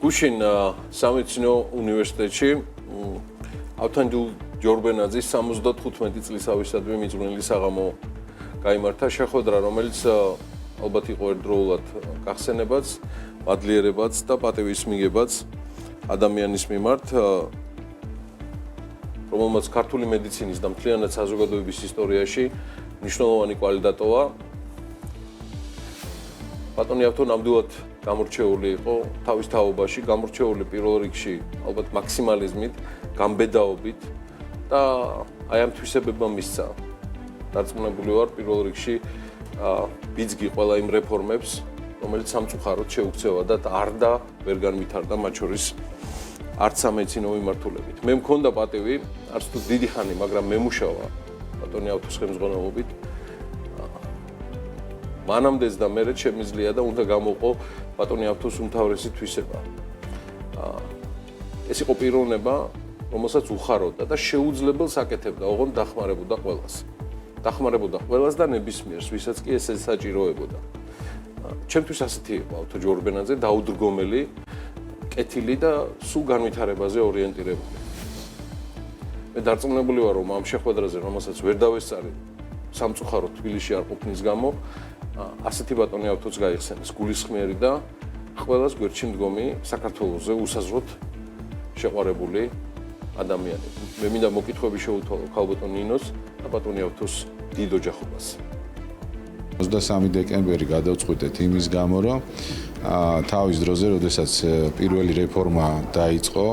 გუშინ სამეცნიერო უნივერსიტეტში ავთანდილ ჯორბენაძის 75 წლისავისადმი მიძღვნილი საღამო გაიმართა შეხვედრა, რომელიც ალბათ იყო ერთდროულად გახსენებაც, მადლიერებაც და პატივისმიგებაც ადამიანის მიმართ, რომელმაც ქართული მედიცინის და მთლიანად საზოგადოების ისტორიაში მნიშვნელოვანი კვალი დატოვა. ბატონი ავთო ნამდვილად გამორჩეული იყო თავის თაობაში, გამორჩეული პირველ რიგში ალბათ მაქსიმალიზმით, გამბედაობით და აი ამ თვისებებმა მისცა. დარწმუნებული ვარ პირველ რიგში ბიძგი ყველა იმ რეფორმებს, რომელიც სამწუხაროდ შეუქცევა და არდა ვერ განვითარდა მათ შორის არც სამედიცინო მიმართულებით. მე მქონდა პატივი, არც თუ დიდი ხანი, მაგრამ მემუშავა ბატონი ავთოს ხელმძღვანელობით. მანამდეც და მერე შემიძლია და უნდა გამოყო ბატონი ავთოს უმთავრესი თვისება. ეს იყო პიროვნება, რომელსაც უხაროდა და შეუძლებელს აკეთებდა, ოღონდ დახმარებოდა ყველას. დახმარებოდა ყველას და ნებისმიერს, ვისაც კი ეს საჭიროებოდა. ჩემთვის ასეთი იყო ავთო ჯორბენაძე, დაუდგომელი, კეთილი და სულ განვითარებაზე ორიენტირებული. მე დარწმუნებული ვარ, რომ ამ შეხვედრაზე, რომელსაც ვერ დავესწარი, სამწუხაროდ თბილისში არ ყოფნის გამო, ასეთი ბატონი ავთოც გაიხსენეს, გულისხმიერი და ყველას გვერდში მდგომი საქართველოზე უსაზღროდ შეყვარებული ადამიანი. მე მინდა მოკითხვები შეუთვალო ქალბატონ ნინოს და ბატონი ავთოს დიდ ოჯახობას. 23 დეკემბერი გადავწყვიტეთ იმის გამო, რომ თავის დროზე, როდესაც პირველი რეფორმა დაიწყო,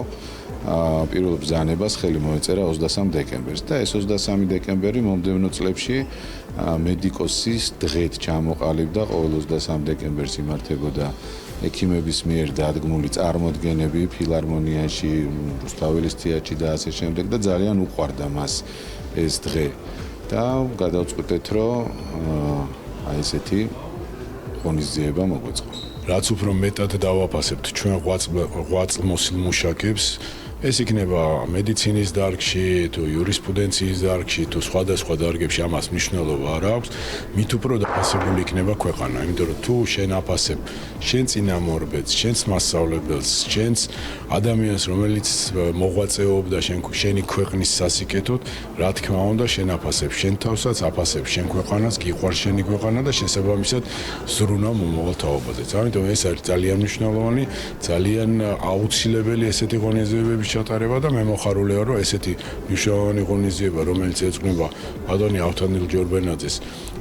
პირველ ბრძანებას ხელი მოეწერა 23 დეკემბერს და ეს 23 დეკემბერი მომდევნო წლებში მედიკოსის დღედ ჩამოყალიბდა, ყოველ 23 დეკემბერს იმართებოდა ექიმების მიერ დადგმული წარმოდგენები ფილარმონიაში, რუსთაველის თეატრში და ასე შემდეგ და ძალიან უყვარდა მას ეს დღე და გადავწყვიტეთ, რომ აი ესეთი ღონისძიება მოგვეწყო. რაც უფრო მეტად დავაფასებთ ჩვენ ღვაწლმოსილ მუშაკებს, ეს იქნება მედიცინის დარგში, თუ იურისპრუდენციის დარგში, თუ სხვადასხვა დარგებში ამას მნიშვნელობა არ აქვს, მით უფრო დაფასებული იქნება ქვეყანა, იმიტომ რომ თუ შენ აფასებ შენ წინამორბედს, შენს მასწავლებელს, შენს ადამიანს, რომელიც მოღვაწეობდა შენი ქვეყნის სასიკეთოდ, რა თქმა უნდა, შენ აფასებ შენ თავსაც, აფასებ შენ ქვეყანას, გიყვარს შენი ქვეყანა და შესაბამისად ზრუნავ მომავალ თაობაზე. ამიტომ ეს არის ძალიან მნიშვნელოვანი, ძალიან აუცილებელი ესეთი ღონისძიებების ჩატარება და მე მოხარული ვარ, რომ ესეთი მნიშვნელოვანი ღონისძიება, რომელიც ეძღვნება ბატონი ავთანდილ ჯორბენაძის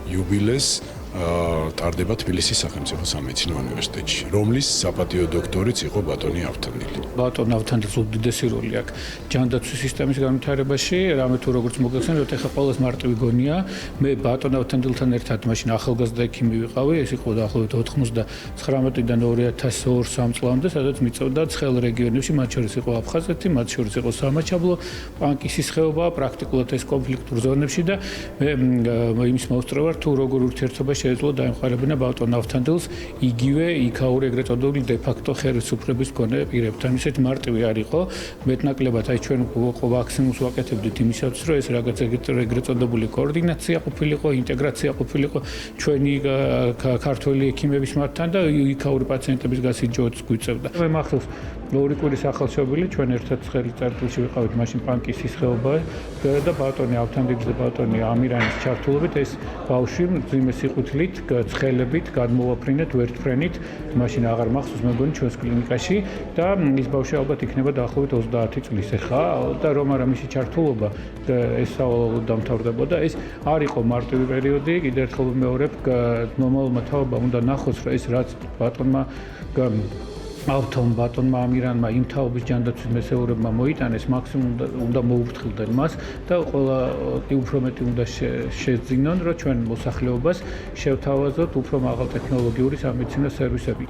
იუბილეს, ტარდება თბილისის სახელმწიფო სამედიცინო უნივერსიტეტში, რომლის საპატიო დოქტორიც იყო ბატონი ავთანდილი. ბატონ ავთანდილს უდიდესი როლი აქვს ჯანდაცვის სისტემის განვითარებაში, რამე თუ როგორც მოგეხსენებათ, ეხლა ყოველს მარტივი გონია. მე ბატონ ავთანდილთან ერთად მაშინ ახალგაზრდა ექიმი ვიყავი, ეს იყო დაახლოებით 99-დან 2002-3 წლამდე, სადაც მიწევდა ცხელ რეგიონებში, მათ შორის იყო აფხაზეთი, მათ შორის იყო სამაჩაბლო, პანკისის ხეობა, პრაქტიკულად ეს კონფლიქტურ ზონებში და მე იმის მოსწრე ვარ, თუ როგორ ურთიერთობა შეეძლო დაემყარებინა ბატონ ავთანდილს იგივე იქაური ეგრეთ წოდებული დე-ფაქტო ხელისუფლების მქონე პირებთან. ისეთი მარტივი არ იყო, მეტნაკლებად აი ჩვენ ვაქსიმუმს ვაკეთებდით იმისათვის, რომ ეს რაღაც ეგრეთ წოდებული კოორდინაცია ყოფილიყო, ინტეგრაცია ყოფილიყო ჩვენი ქართველი ექიმების მათთან და იქაური პაციენტების გასიჯოც გვიწევდა. მე მახსოვს ორი კვირის ახალშობილი ჩვენ ერთად ცხელი წერტილში ვიყავით მაშინ პანკისის ხეობა და ბატონი ავთანდილის და ბატონი ამირანის ჩართულობით ეს ბავშვი მძიმე სიყვითლით, ცხელებით გადმოვაფრინეთ ვერტფრენით, მაშინ აღარ მახსოვს მე მგონი ჩვენს კლინიკაში და ის ბავშვი ალბათ იქნება დაახლოებით 30 წლის ეხა და რომ არა მისი ჩართულობა ეს სავალალოდ დამთავრდებოდა. ეს არ იყო მარტივი პერიოდი, კიდევ ერთხელ ვიმეორებ, მომავალმა თაობამ უნდა ნახოს, რომ ეს რაც ბატონმა ავთომ ბატონმა ამირანმა იმ თაობის ჯანდაცვის მესეურებმა მოიტანეს, მაქსიმუმ უნდა მოუფრთხილდნენ მას და ყველა უფრო მეტი უნდა შეძინონ, რომ ჩვენ მოსახლეობას შევთავაზოთ უფრო მაღალტექნოლოგიური სამედიცინო სერვისები.